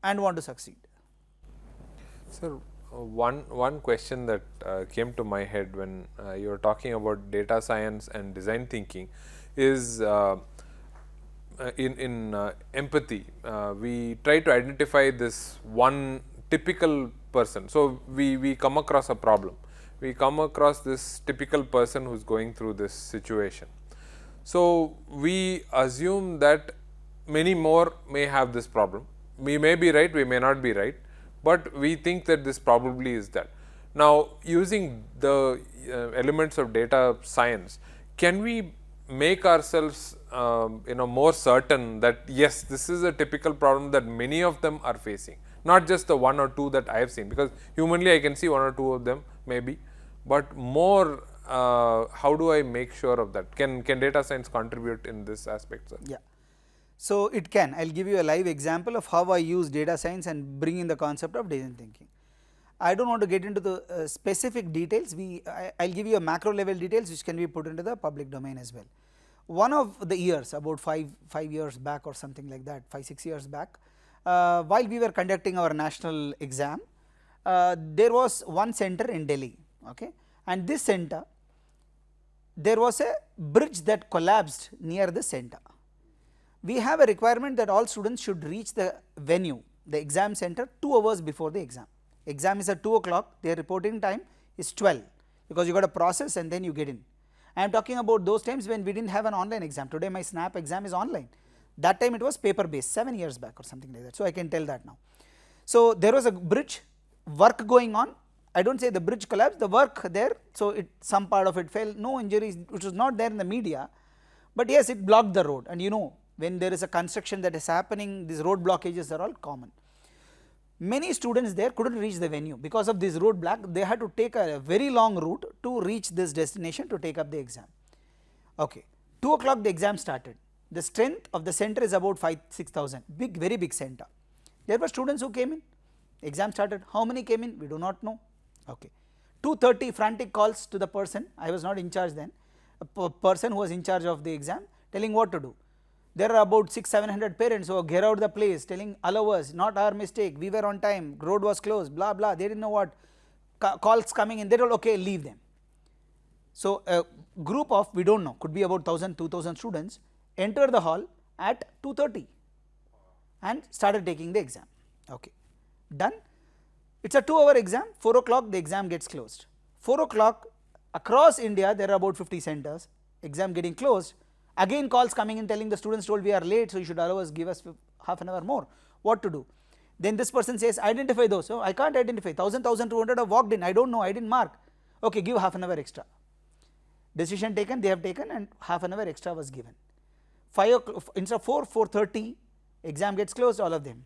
and want to succeed. Sir, one question that came to my head when you were talking about data science and design thinking is in empathy. We try to identify this one typical person. So we come across a problem. We come across this typical person who's going through this situation. So we assume that many more may have this problem. We may be right, we may not be right, but we think that this probably is that. Now, using the elements of data science, can we make ourselves more certain that yes, this is a typical problem that many of them are facing, not just the one or two that I have seen, because humanly I can see one or two of them maybe, but more how do I make sure of that? Can data science contribute in this aspect, sir? Yeah. So it can. I will give you a live example of how I use data science and bring in the concept of design thinking. I do not want to get into the specific details. I will give you a macro level details which can be put into the public domain as well. One of the years, about 5 years back or something like that, 5-6 years back, while we were conducting our national exam, there was one center in Delhi, okay, and this center, there was a bridge that collapsed near the center. We have a requirement that all students should reach the venue, the exam center 2 hours before the exam. Exam is at 2 o'clock, their reporting time is 12, because you got a process and then you get in. I am talking about those times when we did not have an online exam. Today my SNAP exam is online. That time it was paper based, 7 years back or something like that. So I can tell that now. So there was a bridge work going on. I do not say the bridge collapsed, the work there. So some part of it fell, no injuries, which was not there in the media, but yes, it blocked the road. And you know, when there is a construction that is happening, these road blockages are all common. Many students there could not reach the venue because of this road block. They had to take a very long route to reach this destination to take up the exam. Okay, 2 o'clock the exam started. The strength of the center is about 5,000-6,000, big, very big center. There were students who came in, exam started. How many came in? We do not know. Okay, 2:30 frantic calls to the person. I was not in charge then. A person who was in charge of the exam telling what to do. There are about 600-700 parents who get out the place telling, allow us, not our mistake, we were on time, road was closed, blah blah, they did not know what, calls coming in, they told okay, leave them. So a group of, we do not know, could be about 1,000-2,000 students enter the hall at 2:30 and started taking the exam. Okay, done. It is a 2-hour exam, 4 o'clock the exam gets closed. 4 o'clock across India there are about 50 centers, exam getting closed. Again calls coming in telling the students told we are late, so you should allow us, give us half an hour more. What to do? Then this person says identify those. So I can't identify, 1,200 have walked in, I do not know, I did not mark. Okay, give half an hour extra. Decision taken, they have taken, and half an hour extra was given. 5 o'clock, instead of 4:30 exam gets closed, all of them.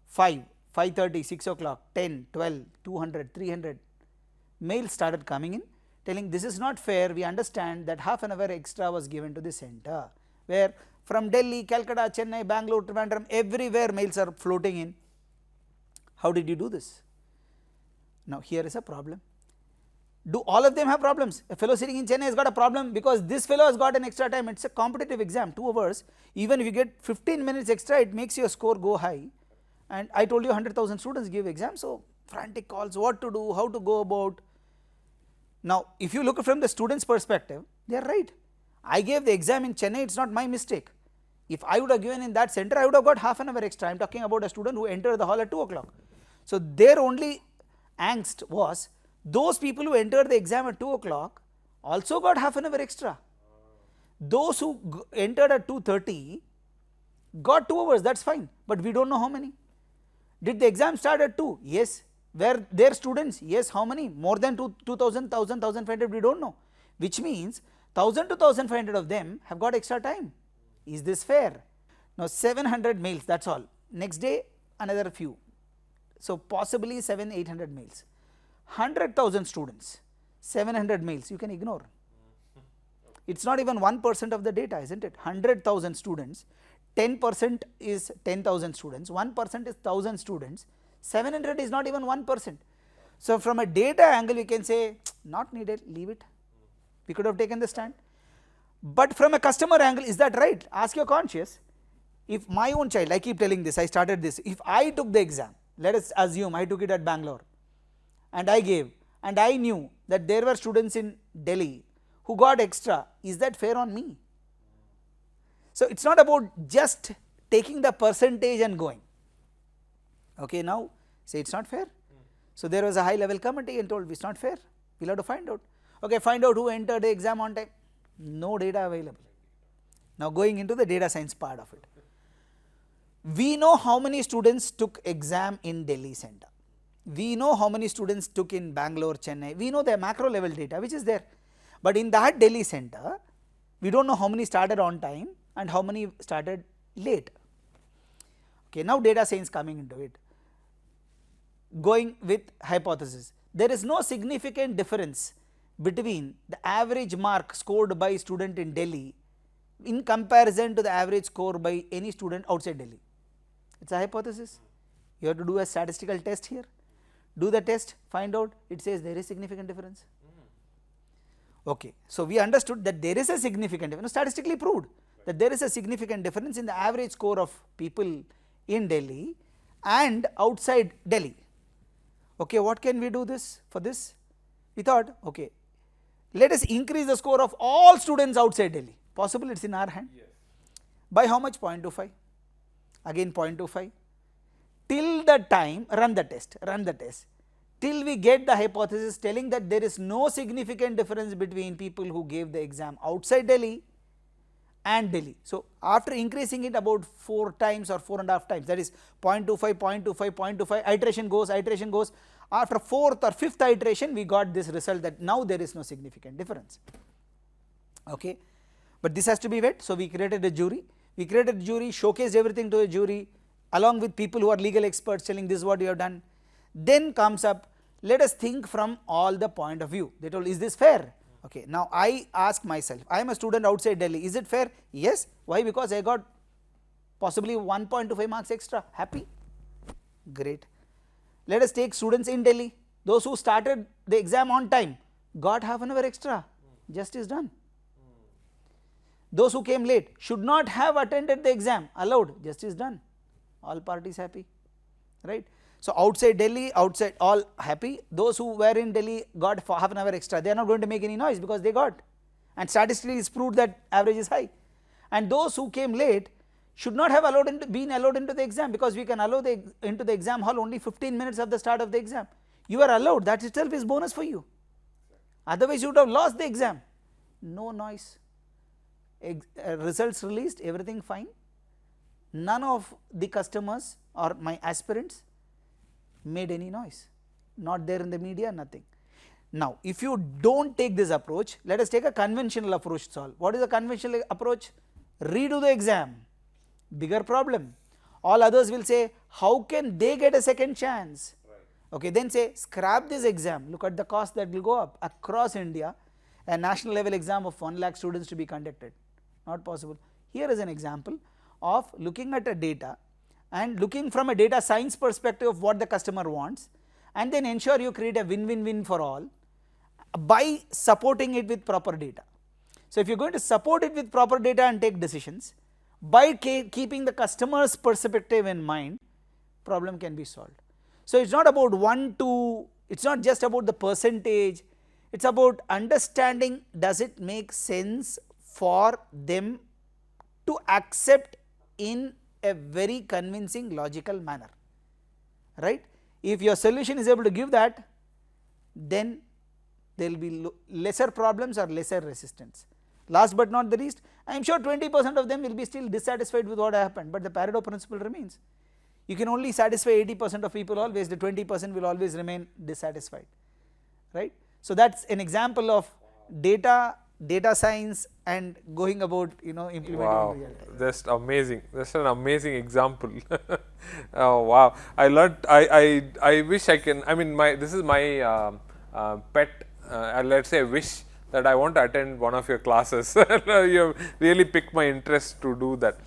5, 5:30, 6 o'clock, 10, 12, 200, 300 mails started coming in telling this is not fair, we understand that half an hour extra was given to the center, where from Delhi, Calcutta, Chennai, Bangalore, Trivandrum, everywhere mails are floating in. How did you do this? Now here is a problem. Do all of them have problems? A fellow sitting in Chennai has got a problem because this fellow has got an extra time. It is a competitive exam, 2 hours. Even if you get 15 minutes extra, it makes your score go high. And I told you 100,000 students give exam, so frantic calls, what to do, how to go about. Now if you look from the student's perspective, they are right. I gave the exam in Chennai, it is not my mistake. If I would have given in that center, I would have got half an hour extra. I am talking about a student who entered the hall at 2 o'clock. So their only angst was, those people who entered the exam at 2 o'clock also got half an hour extra. Those who entered at 2:30 got 2 hours, that is fine, but we do not know how many. Did the exam start at 2? Yes. Were there students? Yes. How many? More than 2,000, 1,000, 1,500, we do not know, which means 1,000 to 1,500 of them have got extra time. Is this fair? Now 700 mails, that is all. Next day another few. So possibly 700-800 mails. 100,000 students, 700 mails, you can ignore. It is not even 1% of the data, isn't it? 100,000 students, 10% is 10,000 students, 1% is 1,000 students, 700 is not even 1%. So from a data angle you can say not needed, leave it, we could have taken the stand. But from a customer angle, is that right? Ask your conscience. if my own child, I keep telling this, I started this, if I took the exam, let us assume I took it at Bangalore and I gave, and I knew that there were students in Delhi who got extra, is that fair on me? So it is not about just taking the percentage and going. Okay, now say it is not fair. So there was a high level committee and told it is not fair, we will have to find out. Okay, find out who entered the exam on time, no data available. Now going into the data science part of it. We know how many students took exam in Delhi center. We know how many students took in Bangalore, Chennai. We know the macro level data which is there. But in that Delhi center, we do not know how many started on time and how many started late. Okay, now data science coming into it. Going with hypothesis. There is no significant difference between the average mark scored by student in Delhi in comparison to the average score by any student outside Delhi. It is a hypothesis. You have to do a statistical test here. Do the test, find out, it says there is significant difference. Okay, so we understood that there is a significant difference, statistically proved that there is a significant difference in the average score of people in Delhi and outside Delhi. Okay, what can we do this for this? We thought, okay, let us increase the score of all students outside Delhi. Possible, it is in our hand. Yes. By how much? 0.25. Again 0.25. Till the time, run the test, till we get the hypothesis telling that there is no significant difference between people who gave the exam outside Delhi and Delhi. So after increasing it about 4 times or 4.5 times, that is 0.25, 0.25, 0.25, iteration goes, after 4th or 5th iteration we got this result that now there is no significant difference. Okay. But this has to be vet, so we created a jury, showcased everything to a jury along with people who are legal experts telling this is what you have done. Then comes up, let us think from all the point of view. They told, is this fair? Okay, now I ask myself, I am a student outside Delhi, is it fair? Yes. Why? Because I got possibly 1.25 marks extra, happy, great. Let us take students in Delhi, those who started the exam on time got half an hour extra, just is done. Those who came late should not have attended the exam, allowed, just is done, all parties happy, right. So outside Delhi, outside all happy, those who were in Delhi got for half an hour extra, they are not going to make any noise because they got, and statistically it is proved that average is high. And those who came late should not have been allowed into the exam, because we can allow into the exam hall only 15 minutes of the start of the exam. You are allowed, that itself is bonus for you, otherwise you would have lost the exam. No noise, results released, everything fine, none of the customers or my aspirants made any noise, not there in the media, nothing. Now if you do not take this approach, let us take a conventional approach to solve. What is the conventional approach? Redo the exam, bigger problem. All others will say, how can they get a second chance? Right. Okay, then say scrap this exam, look at the cost that will go up. Across India, a national level exam of 1 lakh students to be conducted, not possible. Here is an example of looking at a data and looking from a data science perspective of what the customer wants, and then ensure you create a win-win-win for all by supporting it with proper data. So if you are going to support it with proper data and take decisions, by keeping the customer's perspective in mind, problem can be solved. So it is not about 1, 2, it is not just about the percentage, it is about understanding, does it make sense for them to accept in a very convincing logical manner, right. If your solution is able to give that, then there will be lesser problems or lesser resistance. Last but not the least, I am sure 20% of them will be still dissatisfied with what happened, but the Pareto principle remains. You can only satisfy 80% of people always, the 20% will always remain dissatisfied, right. So that is an example of data science and going about implementing. Wow, just amazing, just an amazing example. Oh wow, I learned, I wish I can, I mean this is my pet, let's say wish, that I want to attend one of your classes. You have really piqued my interest to do that.